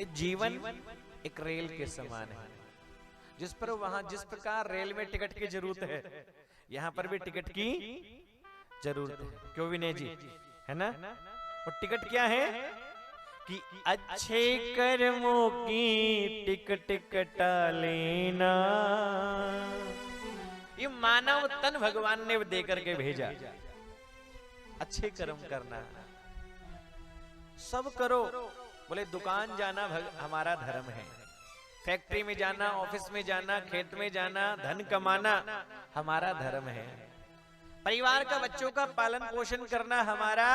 ये जीवन एक रेल के समान है, जिस पर वहां जिस प्रकार रेल में टिकट की जरूरत है, यहाँ पर भी टिकट की जरूरत है। क्यों विनय जी, है ना? और टिकट क्या है कि अच्छे कर्मों की टिकट कटा लेना। ये मानव तन भगवान ने दे करके भेजा, अच्छे कर्म करना, सब करो। बोले दुकान जाना हमारा धर्म है, फैक्ट्री में जाना, ऑफिस में जाना, खेत में जाना, धन कमाना हमारा धर्म है, परिवार का बच्चों का पालन पोषण करना हमारा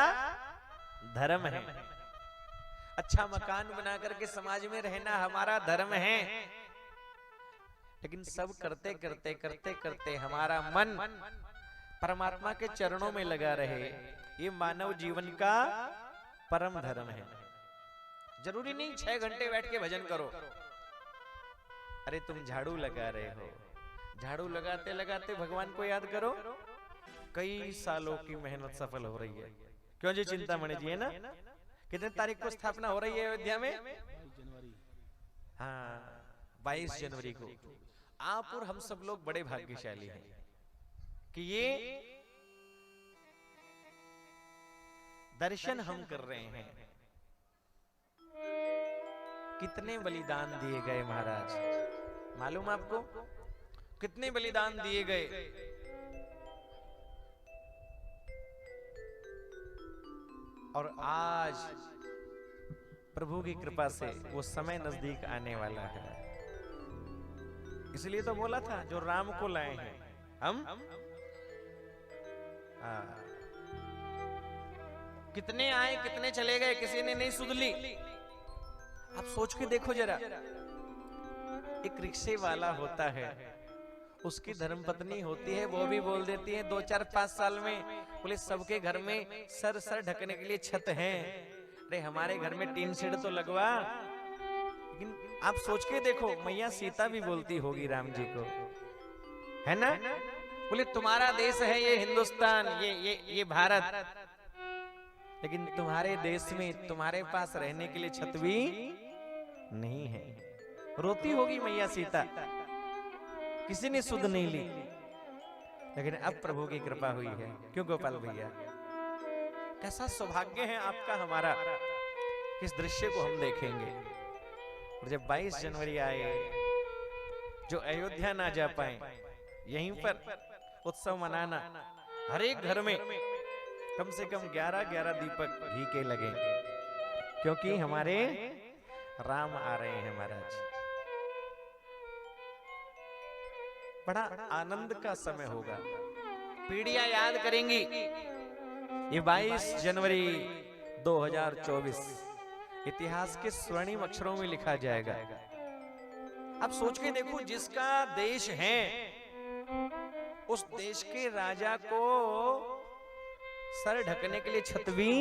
धर्म है, अच्छा मकान बना करके समाज में रहना हमारा धर्म है। लेकिन सब करते करते करते करते हमारा मन परमात्मा के चरणों में लगा रहे, ये मानव जीवन का परम धर्म है। जरूरी नहीं 6 घंटे बैठ के भजन करो। अरे तुम झाड़ू लगा रहे हो, झाड़ू लगाते लगाते भगवान को याद करो, कई सालों की मेहनत सफल हो रही है। क्यों जी चिंतामणि जी, है ना? कितने तारीख को स्थापना हो रही है अयोध्या में? हाँ, 22 जनवरी को। आप और हम सब लोग बड़े भाग्यशाली हैं कि ये दर्शन हम कर रहे हैं। कितने बलिदान दिए गए महाराज, मालूम आपको? कितने बलिदान दिए गए। और आज प्रभु की कृपा से वो समय नजदीक आने वाला है। इसलिए तो बोला था, जो राम को लाए हैं हम। कितने आए कितने चले गए, किसी ने नहीं सुध ली। आप सोच के देखो जरा, एक रिक्शे वाला होता है, उसकी धर्मपत्नी होती है, वो भी बोल देती है 2, 4, 5 साल में बोले सबके घर में सर ढकने के लिए छत है, अरे हमारे घर में टीन शेड तो लगवा। लेकिन आप सोच के देखो, मैया सीता भी बोलती होगी राम जी को, है ना? बोले तुम्हारा देश है ये हिंदुस्तान, ये भारत, लेकिन तुम्हारे देश में तुम्हारे पास रहने के लिए छत भी नहीं है। रोती होगी मैया सीता, किसी ने सुध नहीं ली। लेकिन अब प्रभु की कृपा हुई है। क्यों गोपाल भैया, कैसा सौभाग्य है आपका हमारा, इस दृश्य को हम देखेंगे। और जब 22 जनवरी आए, जो अयोध्या ना जा पाए, यहीं पर उत्सव मनाना, हर एक घर में कम से कम 11-11 दीपक घी के लगे, क्योंकि हमारे राम आ रहे हैं महाराज। बड़ा आनंद का समय होगा, पीढ़ियां याद करेंगी। ये 22 जनवरी 2024 इतिहास के स्वर्णिम अक्षरों में लिखा जाएगा। अब सोच के देखो, जिसका देश है उस देश के राजा को सर ढकने के लिए छत भी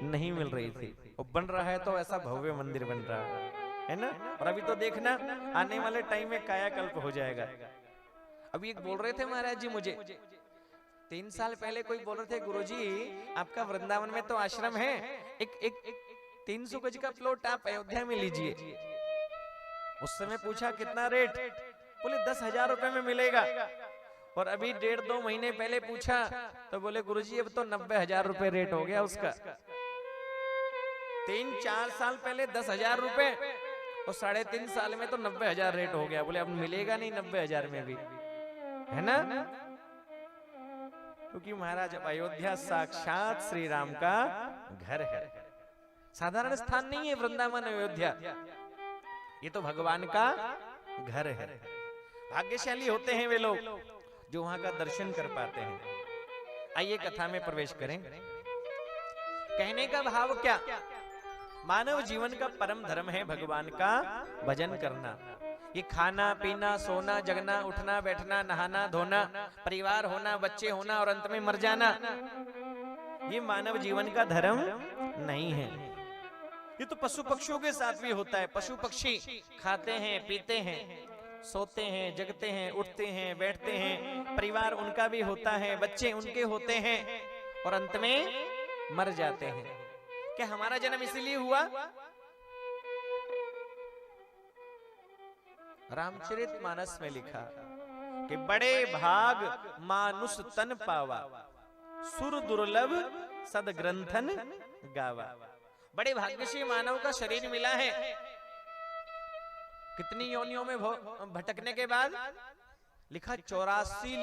नहीं मिल रही थी, वो बन रहा है तो ऐसा भव्य मंदिर बन रहा है ना? और अभी तो देखना, आने वाले टाइम में कायाकल्प हो जाएगा। अभी एक बोल रहे थे महाराज जी मुझे, 3 साल पहले कोई बोल रहे थे, गुरुजी आपका वृंदावन में तो आश्रम है, एक 300 गज का प्लॉट आप अयोध्या में लीजिए। उस समय पूछा कितना रेट, बोले 10,000 रुपए में मिलेगा। और अभी 1.5-2 महीने पहले पूछा तो बोले गुरुजी अब तो 90,000 रुपए रेट हो गया उसका। 3-4 साल पहले 10,000 रुपए और 3.5 साल में तो 90,000 रेट हो गया। बोले अब मिलेगा नहीं 90,000 में भी, है ना? क्योंकि महाराज अयोध्या साक्षात श्री राम का घर है, साधारण स्थान नहीं है वृंदावन अयोध्या, ये तो भगवान का घर है। भाग्यशाली होते हैं वे लोग जो वहां का दर्शन कर पाते हैं। आइए कथा में प्रवेश करें। कहने का भाव क्या, मानव जीवन का परम धर्म है भगवान का भजन करना। ये खाना पीना सोना जगना उठना बैठना नहाना धोना, परिवार होना बच्चे होना और अंत में मर जाना, ये मानव जीवन का धर्म नहीं है। ये तो पशु पक्षियों के साथ भी होता है। पशु पक्षी खाते हैं पीते हैं, सोते हैं जगते हैं, उठते हैं बैठते हैं, परिवार उनका भी होता है, बच्चे उनके होते हैं और अंत में मर जाते हैं। क्या हमारा जन्म इसीलिए हुआ रामचरितमानस में लिखा कि बड़े भाग मानुष तन पावा, सुर दुर्लभ सद ग्रंथन गावा। बड़े भाग्य से मानव का शरीर मिला है। कितनी योनियों में भटकने के बाद लिखा 84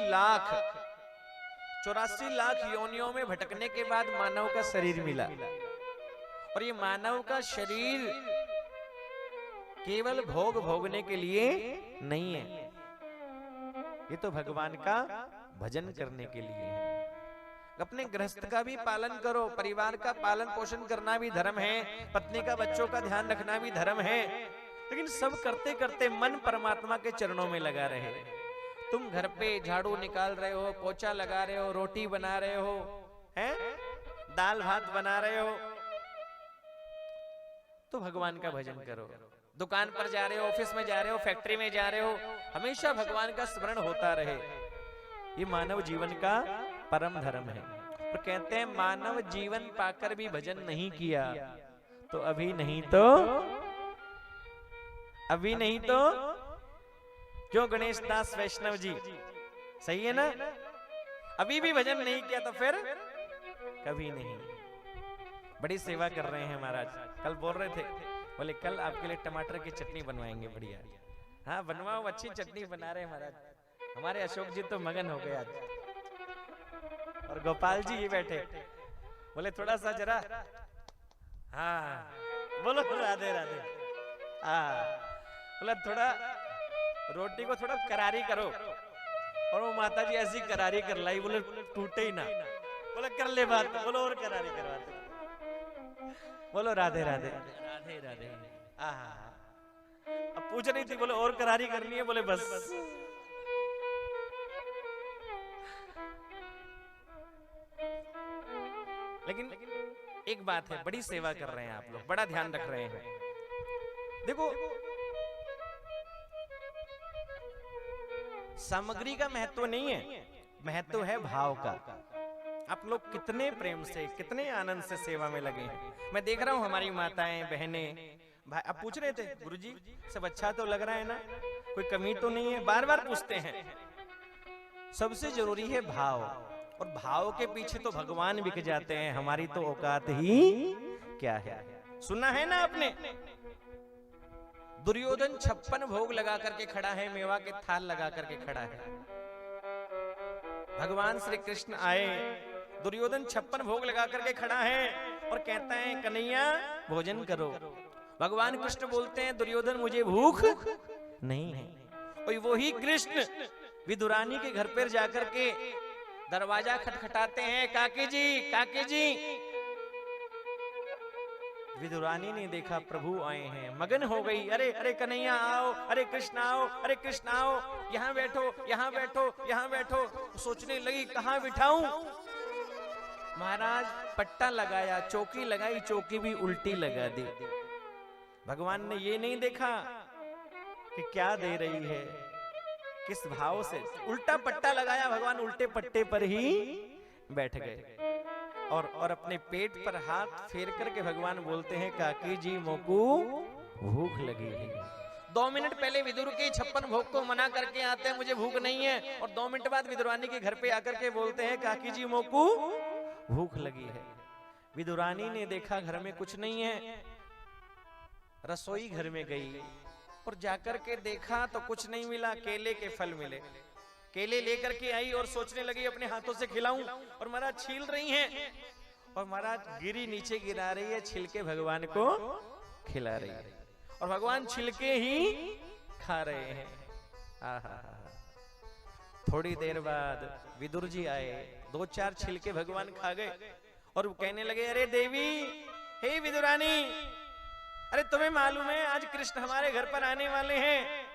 लाख योनियों में भटकने के बाद मानव का शरीर मिला। और ये मानव का शरीर केवल भोग भोगने के लिए नहीं है, ये तो भगवान का भजन करने के लिए है। अपने गृहस्थ का भी पालन करो, परिवार का पालन पोषण करना भी धर्म है, पत्नी का बच्चों का ध्यान रखना भी धर्म है, लेकिन सब करते करते मन परमात्मा के चरणों में लगा रहे। तुम घर पे झाड़ू निकाल रहे हो, पोछा लगा रहे हो, रोटी बना रहे हो, हैं? दाल भात बना रहे हो, तो भगवान का भजन करो। दुकान पर जा रहे हो, ऑफिस में जा रहे हो, फैक्ट्री में जा रहे हो, हमेशा भगवान का स्मरण होता रहे। ये मानव जीवन का परम धर्म है। और कहते हैं मानव जीवन पाकर भी भजन नहीं किया तो अभी नहीं तो क्यों गणेश दास वैष्णव जी, सही है ना? अभी भी भजन नहीं किया तो फिर कभी नहीं। बड़ी सेवा कर रहे हैं महाराज। कल बोल रहे थे, बोले कल आपके लिए टमाटर की चटनी बनवाएंगे बढ़िया। हाँ बनवाओ, अच्छी चटनी बना रहे हैं महाराज। हमारे अशोक जी तो मगन हो गए आज। और गोपाल जी ये बैठे, बोले थोड़ा सा जरा, हाँ बोलो राधे राधे। बोला थोड़ा रोटी को थोड़ा करारी करो। और वो माता जी ऐसी करारी कर लाई, बोले टूटे ही ना। बोले कर ले बात, बोलो और करारी करवाते। बोलो राधे राधे राधे राधे। अब पूछ रही थी, बोले और करारी करनी है, बोले बस। लेकिन एक बात है, बड़ी सेवा कर रहे हैं आप लोग, बड़ा ध्यान रख रहे हैं। देखो सामग्री का महत्व नहीं है, महत्व है भाव का। आप लोग कितने प्रेम से, कितने आनंद से सेवा में लगे हैं। मैं देख रहा हूं हमारी माताएं, बहनें, भाई। अब पूछ रहे थे गुरुजी सब अच्छा तो लग रहा है ना, कोई कमी तो नहीं है, बार बार पूछते हैं। सबसे जरूरी है भाव, और भाव के पीछे तो भगवान बिक जाते हैं। हमारी तो औकात ही क्या है। सुना है ना आपने, दुर्योधन 56 भोग लगा करके खड़ा है, मेवा के थाल लगा करके खड़ा है। भगवान श्री कृष्ण आए, दुर्योधन 56 भोग लगा करके खड़ा है और कहता है कन्हैया भोजन करो। भगवान कृष्ण बोलते हैं दुर्योधन मुझे भूख नहीं है। और वही कृष्ण विदुरानी के घर पर जाकर के दरवाजा खटखटाते हैं, काकी जी काकी जी। विदुरानी ने देखा प्रभु आए हैं, मगन हो गई। अरे अरे कन्हैया आओ, अरे कृष्ण आओ, अरे कृष्ण आओ, यहाँ बैठो यहाँ बैठो यहाँ बैठो। सोचने लगी कहाँ बिठाऊं। महाराज पट्टा लगाया, चौकी लगाई, चौकी भी उल्टी लगा दी। भगवान ने ये नहीं देखा कि क्या दे रही है, किस भाव से। उल्टा पट्टा लगाया, भगवान उल्टे पट्टे पर ही बैठ गए। और अपने पेट पर हाथ फेर करके भगवान बोलते हैं काकी जी मोकू भूख लगी है। 2 मिनट पहले विदुर के 56 भोग को मना करके आते हैं मुझे भूख नहीं है, और 2 मिनट बाद विदुरानी के घर पे आकर के बोलते हैं काकी जी मोकू भूख लगी है। विदुरानी ने देखा घर में कुछ नहीं है, रसोई घर में गई और जाकर के देखा तो कुछ नहीं मिला, केले के फल मिले। केले लेकर के आई और सोचने लगी अपने हाथों से खिलाऊं, और महाराज छील रही हैं और महाराज गिरी नीचे गिरा रही है, छिलके भगवान को खिला रही है और भगवान छिलके ही खा रहे हैं। आहा। थोड़ी देर बाद विदुर जी आए, 2-4 छिलके भगवान खा गए और कहने लगे अरे देवी, हे विदुरानी, अरे तुम्हें मालूम है आज कृष्ण हमारे घर पर आने वाले हैं।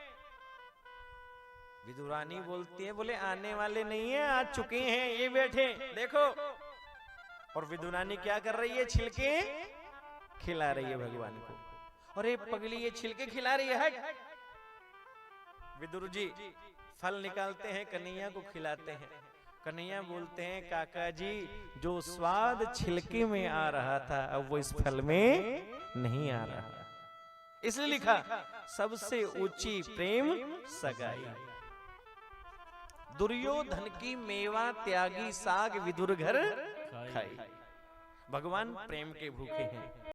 विदुरानी बोलती है बोले आने वाले नहीं है, आ चुके हैं, ये बैठे देखो। और विदुरानी क्या कर रही है, छिलके खिला रही है भगवान को। और ये पगली ये छिलके खिला रही है। विदुर जी फल निकालते हैं, कन्हैया को खिलाते हैं। कन्हैया बोलते हैं काका जी जो स्वाद छिलके में आ रहा था अब वो इस फल में नहीं आ रहा। इसलिए लिखा सबसे ऊंची प्रेम सगाई। दुर्योधन की मेवा त्यागी साग विदुर घर खाई। भगवान प्रेम के भूखे हैं।